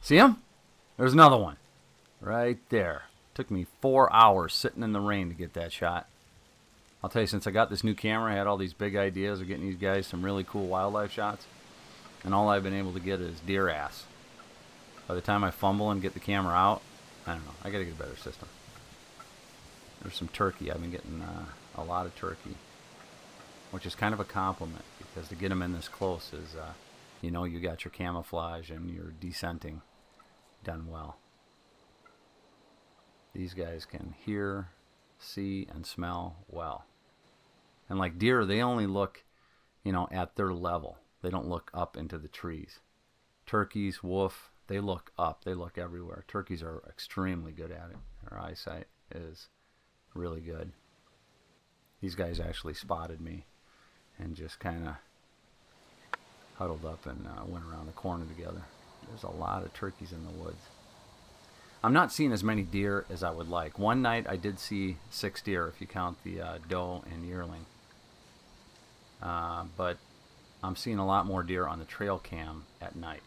See him? There's another one. Right there. Took me 4 hours sitting in the rain to get that shot. I'll tell you, since I got this new camera, I had all these big ideas of getting these guys some really cool wildlife shots. And all I've been able to get is deer ass. By the time I fumble and get the camera out, I don't know. I got to get a better system. There's some turkey. I've been getting a lot of turkey, which is kind of a compliment because to get them in this close is, you got your camouflage and your descenting done well. These guys can hear, see, and smell well. And like deer, they only look, at their level. They don't look up into the trees. Turkeys, wolf, they look up. They look everywhere. Turkeys are extremely good at it. Their eyesight is really good. These guys actually spotted me and just kind of huddled up and went around the corner together. There's a lot of turkeys in the woods. I'm not seeing as many deer as I would like. One night I did see 6 deer if you count the doe and yearling. But I'm seeing a lot more deer on the trail cam at night,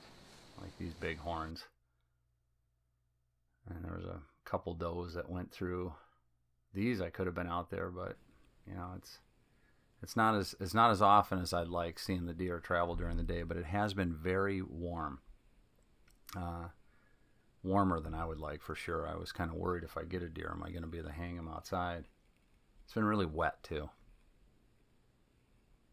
like these big horns. And there was a couple does that went through. These I could have been out there, but it's not as often as I'd like seeing the deer travel during the day. But it has been very warm, warmer than I would like for sure. I was kind of worried if I get a deer, am I going to be able to hang him outside? It's been really wet too.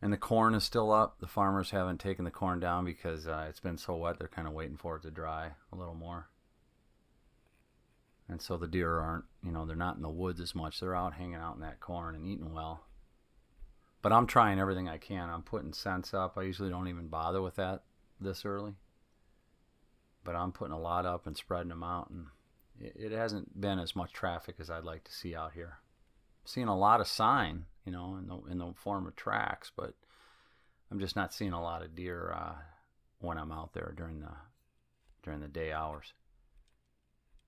And the corn is still up. The farmers haven't taken the corn down because it's been so wet. They're kind of waiting for it to dry a little more. And so the deer aren't, they're not in the woods as much. They're out hanging out in that corn and eating well. But I'm trying everything I can. I'm putting scents up. I usually don't even bother with that this early. But I'm putting a lot up and spreading them out. And it hasn't been as much traffic as I'd like to see out here. Seeing a lot of sign, in the form of tracks, but I'm just not seeing a lot of deer when I'm out there during the day hours.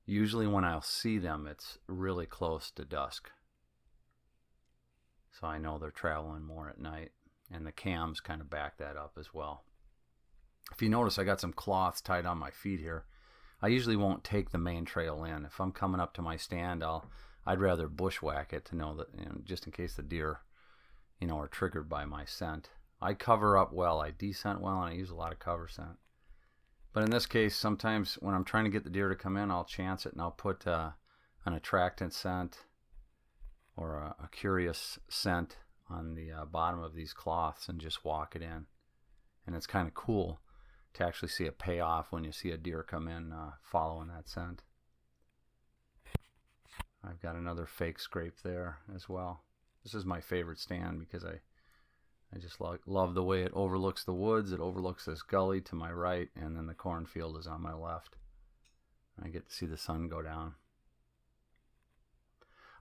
Usually when I'll see them, it's really close to dusk. So I know they're traveling more at night, and the cams kind of back that up as well. If you notice, I got some cloths tied on my feet here. I usually won't take the main trail in. If I'm coming up to my stand, I'd rather bushwhack it to know that, just in case the deer, are triggered by my scent. I cover up well, I descent well, and I use a lot of cover scent. But in this case, sometimes when I'm trying to get the deer to come in, I'll chance it and I'll put an attractant scent or a curious scent on the bottom of these cloths and just walk it in. And it's kind of cool to actually see it pay off when you see a deer come in following that scent. I've got another fake scrape there as well. This is my favorite stand because I just love the way it overlooks the woods. It overlooks this gully to my right, and then the cornfield is on my left. I get to see the sun go down.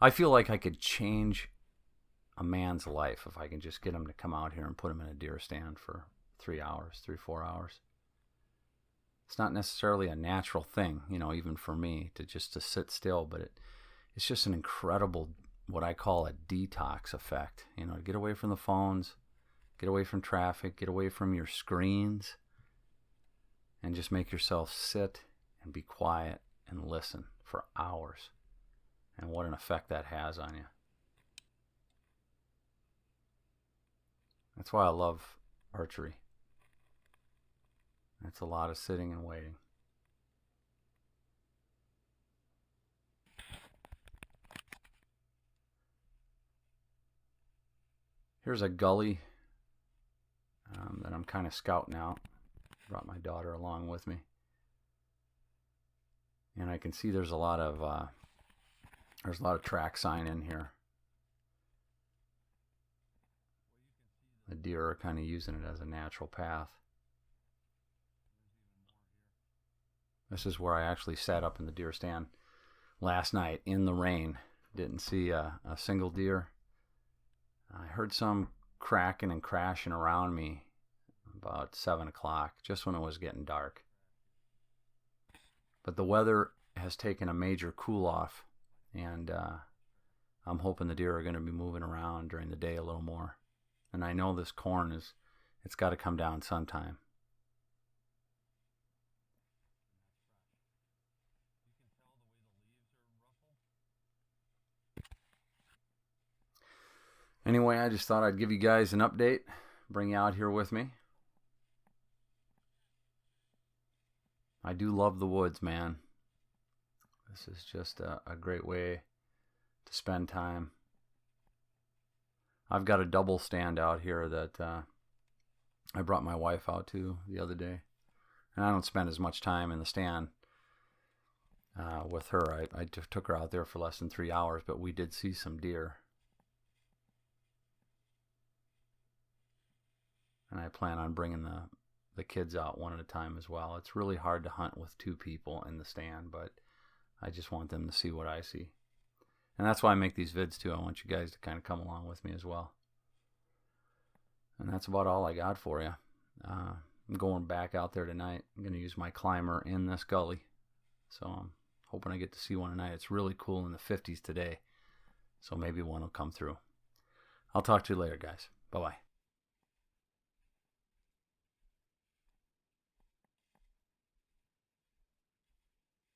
I feel like I could change a man's life if I can just get him to come out here and put him in a deer stand for 3 hours, 4 hours. It's not necessarily a natural thing, even for me to sit still, but it's just an incredible, what I call a detox effect. To get away from the phones, get away from traffic, get away from your screens, and just make yourself sit and be quiet and listen for hours. And what an effect that has on you. That's why I love archery. It's a lot of sitting and waiting. Here's a gully that I'm kind of scouting out. Brought my daughter along with me. And I can see there's a lot of track sign in here. The deer are kind of using it as a natural path. This is where I actually sat up in the deer stand last night in the rain. Didn't see a single deer. I heard some cracking and crashing around me about 7 o'clock, just when it was getting dark. But the weather has taken a major cool off, and I'm hoping the deer are going to be moving around during the day a little more. And I know this corn it's got to come down sometime. Anyway, I just thought I'd give you guys an update, bring you out here with me. I do love the woods, man. This is just a great way to spend time. I've got a double stand out here that I brought my wife out to the other day. And I don't spend as much time in the stand with her. I just took her out there for less than 3 hours, but we did see some deer. And I plan on bringing the kids out one at a time as well. It's really hard to hunt with 2 people in the stand, but I just want them to see what I see. And that's why I make these vids too. I want you guys to kind of come along with me as well. And that's about all I got for you. I'm going back out there tonight. I'm going to use my climber in this gully. So I'm hoping I get to see one tonight. It's really cool in the 50s today. So maybe one will come through. I'll talk to you later, guys. Bye-bye.